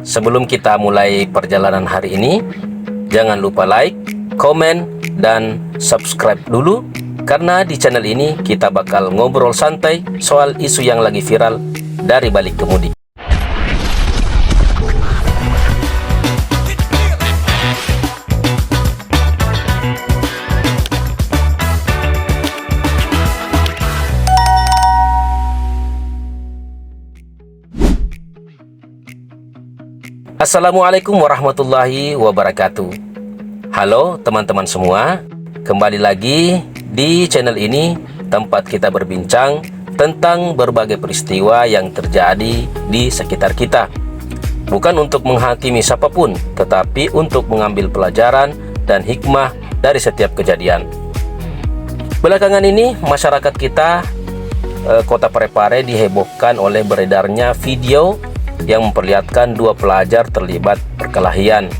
Sebelum kita mulai perjalanan hari ini, jangan lupa like, komen, dan subscribe dulu, karena di channel ini kita bakal ngobrol santai soal isu yang lagi viral dari balik kemudi. Assalamualaikum warahmatullahi wabarakatuh. Halo teman-teman semua, kembali lagi di channel ini tempat kita berbincang tentang berbagai peristiwa yang terjadi di sekitar kita. Bukan untuk menghakimi siapapun, tetapi untuk mengambil pelajaran dan hikmah dari setiap kejadian. Belakangan ini masyarakat kita, Kota Parepare dihebohkan oleh beredarnya video yang memperlihatkan dua pelajar terlibat perkelahian.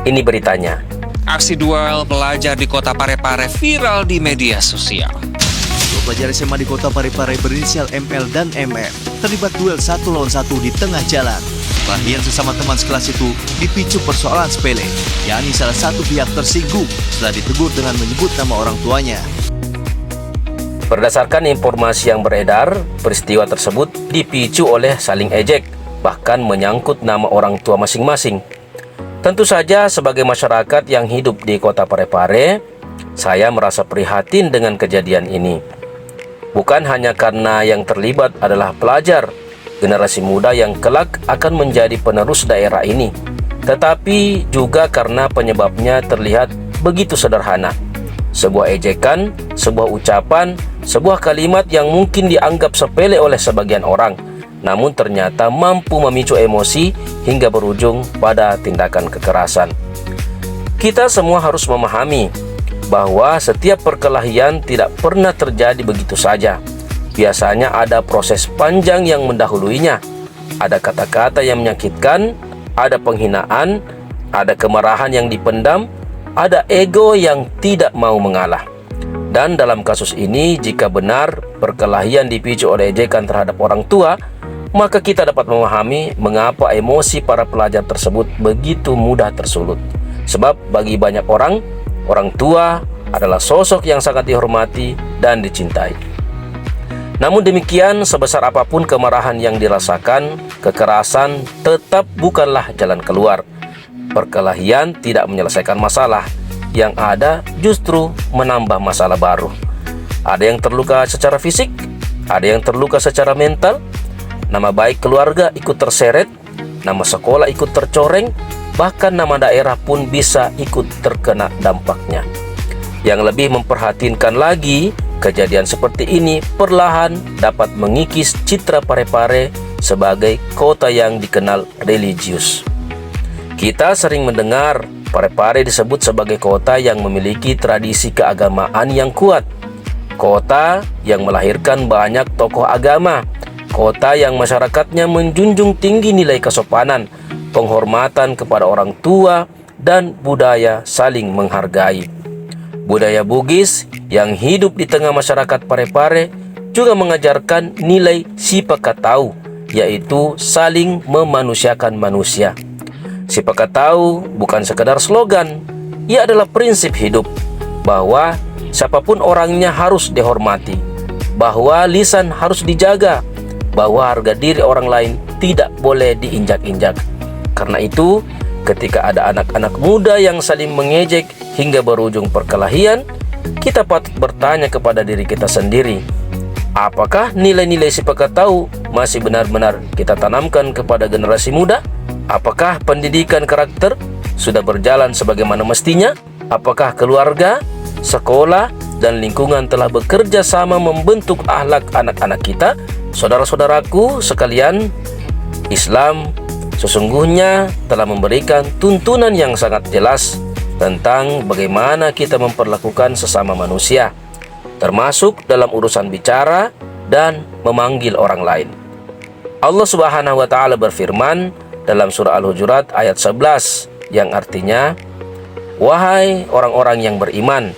Ini beritanya. Aksi duel pelajar di Kota Parepare viral di media sosial. Dua pelajar SMA di Kota Parepare berinisial ML dan MM terlibat duel 1 lawan 1 di tengah jalan. Perkelahian sesama teman sekelas itu dipicu persoalan sepele, yakni salah satu pihak tersinggung setelah ditegur dengan menyebut nama orang tuanya. Berdasarkan informasi yang beredar, peristiwa tersebut dipicu oleh saling ejek, bahkan menyangkut nama orang tua masing-masing. Tentu saja sebagai masyarakat yang hidup di Kota Parepare, saya merasa prihatin dengan kejadian ini. Bukan hanya karena yang terlibat adalah pelajar, generasi muda yang kelak akan menjadi penerus daerah ini, tetapi juga karena penyebabnya terlihat begitu sederhana. Sebuah ejekan, sebuah ucapan, sebuah kalimat yang mungkin dianggap sepele oleh sebagian orang, namun ternyata mampu memicu emosi hingga berujung pada tindakan kekerasan. Kita semua harus memahami bahwa setiap perkelahian tidak pernah terjadi begitu saja. Biasanya ada proses panjang yang mendahuluinya. Ada kata-kata yang menyakitkan, ada penghinaan, ada kemarahan yang dipendam, ada ego yang tidak mau mengalah. Dan dalam kasus ini, jika benar perkelahian dipicu oleh ejekan terhadap orang tua, maka kita dapat memahami mengapa emosi para pelajar tersebut begitu mudah tersulut. Sebab bagi banyak orang, orang tua adalah sosok yang sangat dihormati dan dicintai. Namun demikian, sebesar apapun kemarahan yang dirasakan, kekerasan tetap bukanlah jalan keluar. Perkelahian tidak menyelesaikan masalah, yang ada justru menambah masalah baru. Ada yang terluka secara fisik, ada yang terluka secara mental, nama baik keluarga ikut terseret, nama sekolah ikut tercoreng, bahkan nama daerah pun bisa ikut terkena dampaknya. Yang lebih memperhatinkan lagi, kejadian seperti ini perlahan dapat mengikis citra Parepare sebagai kota yang dikenal religius. Kita sering mendengar Parepare disebut sebagai kota yang memiliki tradisi keagamaan yang kuat, kota yang melahirkan banyak tokoh agama, kota yang masyarakatnya menjunjung tinggi nilai kesopanan, penghormatan kepada orang tua, dan budaya saling menghargai. Budaya Bugis yang hidup di tengah masyarakat Parepare juga mengajarkan nilai sipakatau, yaitu saling memanusiakan manusia. Sipakatau bukan sekedar slogan, ia adalah prinsip hidup, bahwa siapapun orangnya harus dihormati, bahwa lisan harus dijaga, bahwa harga diri orang lain tidak boleh diinjak-injak. Karena itu, ketika ada anak-anak muda yang saling mengejek hingga berujung perkelahian, kita patut bertanya kepada diri kita sendiri, apakah nilai-nilai sipakatau masih benar-benar kita tanamkan kepada generasi muda? Apakah pendidikan karakter sudah berjalan sebagaimana mestinya? Apakah keluarga, sekolah, dan lingkungan telah bekerja sama membentuk akhlak anak-anak kita? Saudara-saudaraku sekalian, Islam sesungguhnya telah memberikan tuntunan yang sangat jelas tentang bagaimana kita memperlakukan sesama manusia, termasuk dalam urusan bicara dan memanggil orang lain. Allah Subhanahu wa Ta'ala berfirman dalam surah Al-Hujurat ayat 11, yang artinya, wahai orang-orang yang beriman,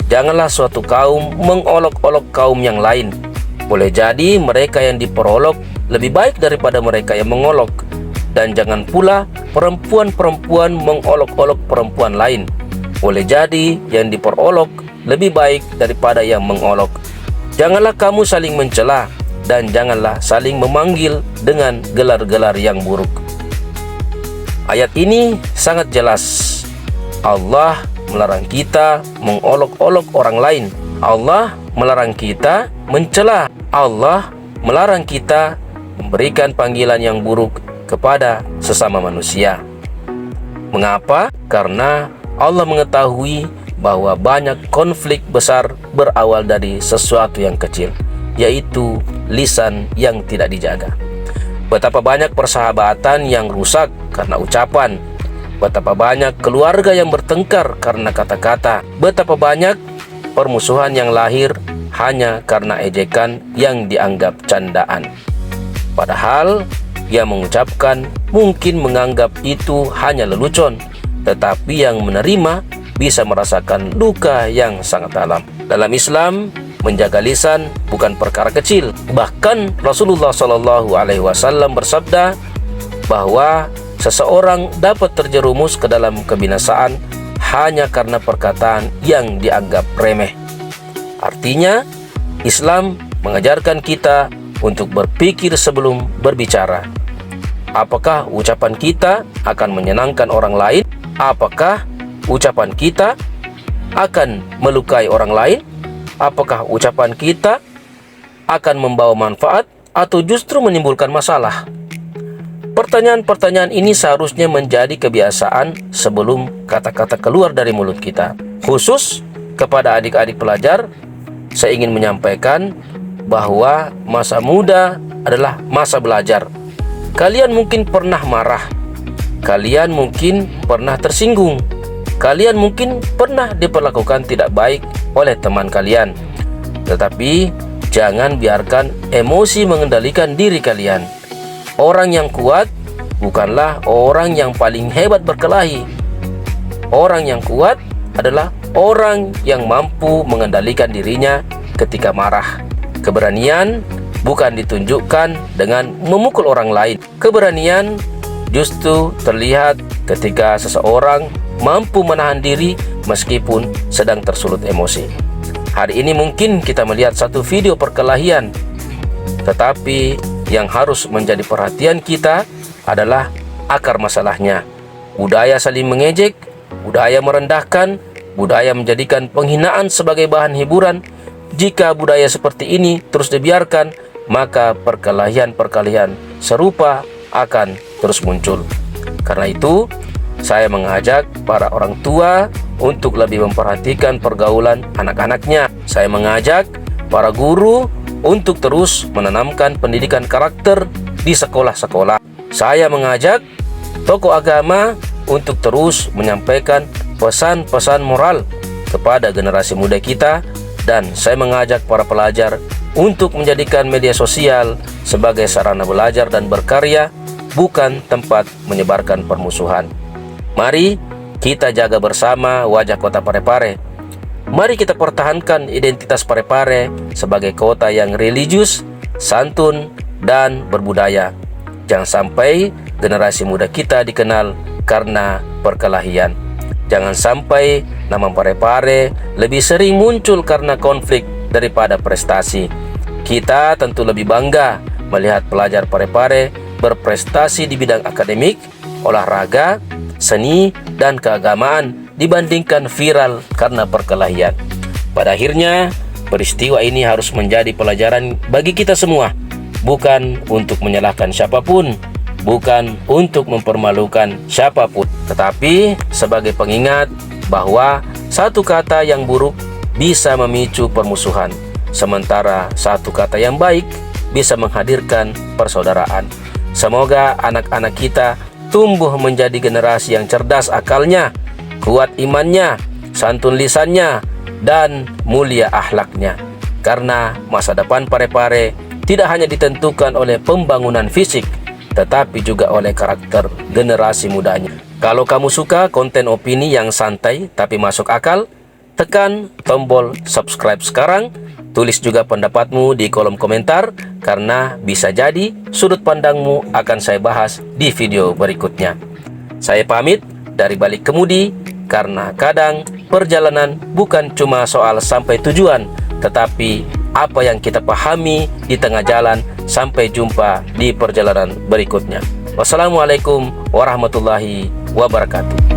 janganlah suatu kaum mengolok-olok kaum yang lain. Boleh jadi mereka yang diperolok lebih baik daripada mereka yang mengolok. dan jangan pula perempuan-perempuan mengolok-olok perempuan lain. Boleh jadi yang diperolok lebih baik daripada yang mengolok. Janganlah kamu saling mencela dan janganlah saling memanggil dengan gelar-gelar yang buruk. Ayat ini sangat jelas. Allah melarang kita mengolok-olok orang lain. Allah melarang kita mencela. Allah melarang kita memberikan panggilan yang buruk kepada sesama manusia. Mengapa? Karena Allah mengetahui bahwa banyak konflik besar berawal dari sesuatu yang kecil, yaitu lisan yang tidak dijaga. Betapa banyak persahabatan yang rusak karena ucapan. Betapa banyak keluarga yang bertengkar karena kata-kata. Betapa banyak permusuhan yang lahir hanya karena ejekan yang dianggap candaan. Padahal yang mengucapkan mungkin menganggap itu hanya lelucon, tetapi yang menerima bisa merasakan luka yang sangat dalam. Dalam Islam, menjaga lisan bukan perkara kecil. Bahkan Rasulullah SAW bersabda bahwa seseorang dapat terjerumus ke dalam kebinasaan hanya karena perkataan yang dianggap remeh. Artinya, Islam mengajarkan kita untuk berpikir sebelum berbicara. Apakah ucapan kita akan menyenangkan orang lain? Apakah ucapan kita akan melukai orang lain? Apakah ucapan kita akan membawa manfaat atau justru menimbulkan masalah? Pertanyaan-pertanyaan ini seharusnya menjadi kebiasaan sebelum kata-kata keluar dari mulut kita. Khusus kepada adik-adik pelajar, saya ingin menyampaikan bahwa masa muda adalah masa belajar. Kalian mungkin pernah marah, kalian mungkin pernah tersinggung, kalian mungkin pernah diperlakukan tidak baik oleh teman kalian. Tetapi jangan biarkan emosi mengendalikan diri kalian. Orang yang kuat bukanlah orang yang paling hebat berkelahi. Orang yang kuat adalah orang yang mampu mengendalikan dirinya ketika marah. Keberanian bukan ditunjukkan dengan memukul orang lain. Keberanian justru terlihat ketika seseorang mampu menahan diri meskipun sedang tersulut emosi. Hari ini mungkin kita melihat satu video perkelahian, tetapi yang harus menjadi perhatian kita adalah akar masalahnya. Budaya saling mengejek, budaya merendahkan, budaya menjadikan penghinaan sebagai bahan hiburan. Jika budaya seperti ini terus dibiarkan, maka perkelahian-perkelahian serupa akan terus muncul. Karena itu, saya mengajak para orang tua untuk lebih memperhatikan pergaulan anak-anaknya. Saya mengajak para guru untuk terus menanamkan pendidikan karakter di sekolah-sekolah. Saya mengajak tokoh agama untuk terus menyampaikan pesan-pesan moral kepada generasi muda kita. Dan saya mengajak para pelajar untuk menjadikan media sosial sebagai sarana belajar dan berkarya, bukan tempat menyebarkan permusuhan. Mari kita jaga bersama wajah kota Parepare. Mari kita pertahankan identitas Parepare sebagai kota yang religius, santun, dan berbudaya. Jangan sampai generasi muda kita dikenal karena perkelahian. Jangan sampai nama Parepare lebih sering muncul karena konflik daripada prestasi. Kita tentu lebih bangga melihat pelajar Parepare berprestasi di bidang akademik, olahraga, seni, dan keagamaan dibandingkan viral karena perkelahian. Pada akhirnya, peristiwa ini harus menjadi pelajaran bagi kita semua, bukan untuk menyalahkan siapapun, bukan untuk mempermalukan siapapun, tetapi sebagai pengingat bahwa satu kata yang buruk bisa memicu permusuhan, sementara satu kata yang baik bisa menghadirkan persaudaraan. Semoga anak-anak kita tumbuh menjadi generasi yang cerdas akalnya, kuat imannya, santun lisannya, dan mulia akhlaknya. Karena masa depan Parepare tidak hanya ditentukan oleh pembangunan fisik, tetapi juga oleh karakter generasi mudanya. Kalau kamu suka konten opini yang santai tapi masuk akal, tekan tombol subscribe sekarang Tulis juga pendapatmu di kolom komentar, karena bisa jadi sudut pandangmu akan saya bahas di video berikutnya. Saya pamit dari balik kemudi, karena kadang perjalanan bukan cuma soal sampai tujuan, tetapi apa yang kita pahami di tengah jalan. Sampai jumpa di perjalanan berikutnya. Wassalamualaikum warahmatullahi wabarakatuh.